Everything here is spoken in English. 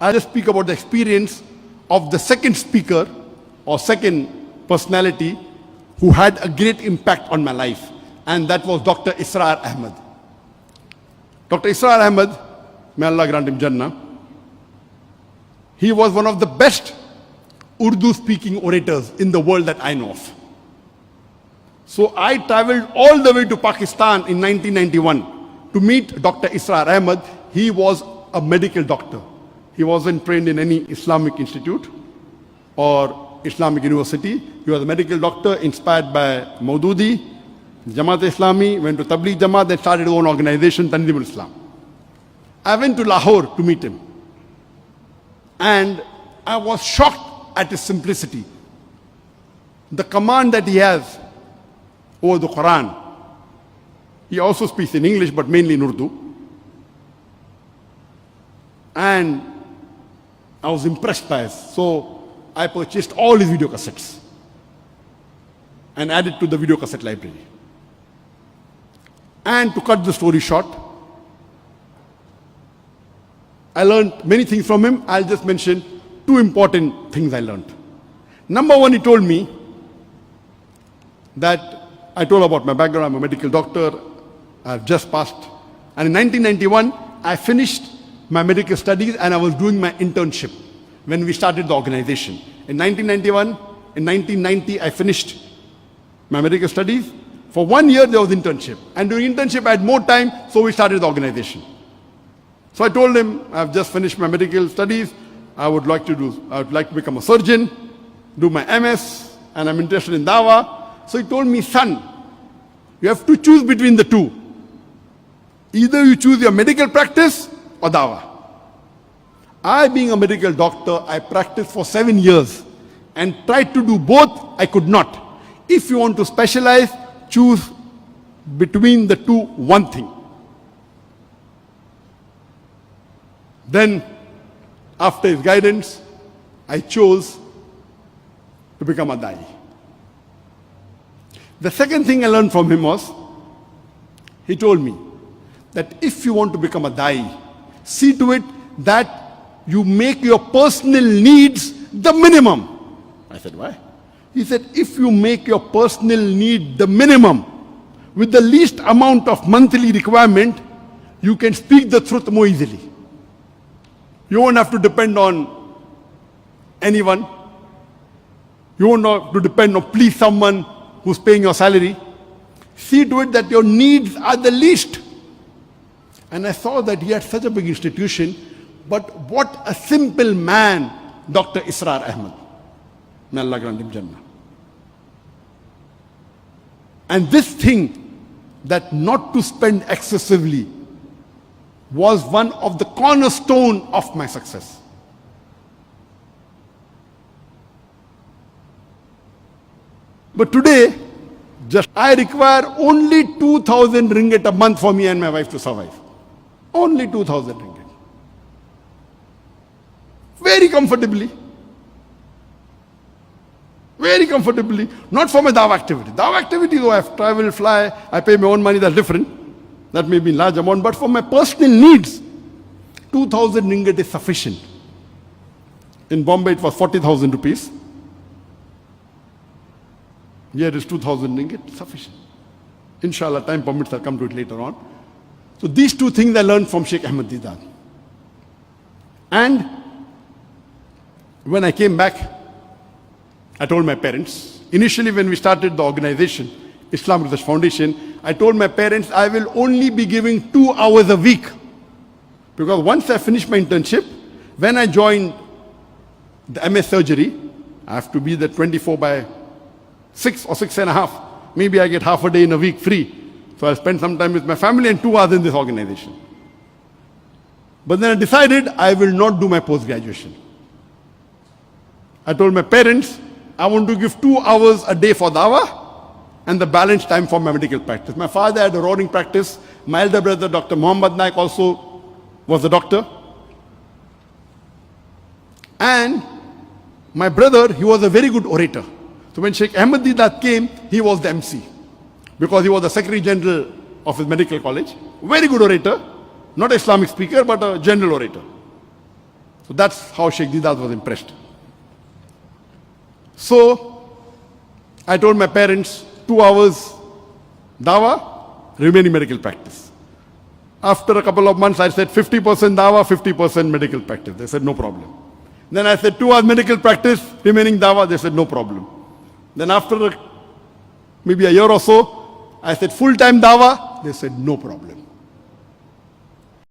I'll just speak about the experience of the second speaker or second personality who had a great impact on my life, and that was Dr. Israr Ahmed. Dr. Israr Ahmed, may Allah grant him Jannah, he was one of the best Urdu-speaking orators in the world that I know of. So I traveled all the way to Pakistan in 1991 to meet Dr. Israr Ahmed. He was a medical doctor. He wasn't trained in any Islamic institute or Islamic university. He was a medical doctor inspired by Maududi, Jamaat Islami, went to Tabligh Jamaat, then started his own organization, Tanzim Islam. I went to Lahore to meet him. And I was shocked at his simplicity. The command that he has over the Quran. He also speaks in English, but mainly in Urdu. And I was impressed by it. So I purchased all his video cassettes and added to the video cassette library. And to cut the story short, I learned many things from him. I'll just mention two important things I learned. Number one, he told me that I told about my background. I'm a medical doctor. I've just passed. And in 1991, I finished my medical studies and I was doing my internship when we started the organization. In 1991, in 1990, I finished my medical studies. For 1 year, there was internship. And during internship, I had more time, so we started the organization. So I told him, I've just finished my medical studies. I would like to become a surgeon, do my MS, and I'm interested in Dawah. So he told me, son, you have to choose between the two. Either you choose your medical practice or Dawah. I, being a medical doctor, I practiced for 7 years and tried to do both. I could not. If you want to specialize, choose between the two one thing. Then, after his guidance, I chose to become a Da'i. The second thing I learned from him was, he told me that if you want to become a Da'i, see to it that you make your personal needs the minimum. I said, why? He said, if you make your personal need the minimum, with the least amount of monthly requirement, you can speak the truth more easily. You won't have to depend on anyone. You won't have to depend on please someone who's paying your salary. See to it that your needs are the least. And I saw that he had such a big institution, but what a simple man, Dr. Israr Ahmed. May Allah grant him Jannah. And this thing, that not to spend excessively, was one of the cornerstone of my success. But today, I require only 2,000 ringgit a month for me and my wife to survive. Only 2,000 ringgit. Very comfortably. Very comfortably. Not for my Dawah activity. Dawah activity, though I have travel, fly, I pay my own money, that's different. That may be in large amount, but for my personal needs, 2,000 ringgit is sufficient. In Bombay, it was 40,000 rupees. Here it is 2,000 ringgit, sufficient. Inshallah, time permits, I'll come to it later on. So these two things I learned from Sheikh Ahmed Deedat. And when I came back, I told my parents, initially when we started the organization, Islam Research Foundation, I told my parents I will only be giving 2 hours a week. Because once I finished my internship, when I joined the MS surgery, I have to be there 24/6 or 6.5. Maybe I get half a day in a week free. So I spend some time with my family and 2 hours in this organization. But then I decided I will not do my post-graduation. I told my parents, I want to give 2 hours a day for Dawah and the balance time for my medical practice. My father had a roaring practice. My elder brother, Dr. Muhammad Naik, also was a doctor. And my brother, he was a very good orator. So when Sheikh Ahmed Deedat came, he was the MC. Because he was the Secretary General of his medical college. Very good orator. Not an Islamic speaker, but a general orator. So that's how Sheikh Didas was impressed. So I told my parents, 2 hours dawah, remaining medical practice. After a couple of months, I said 50% dawah, 50% medical practice. They said, no problem. Then I said 2 hours medical practice, remaining dawah. They said, no problem. Then after maybe a year or so, I said full-time dawah. They said, no problem.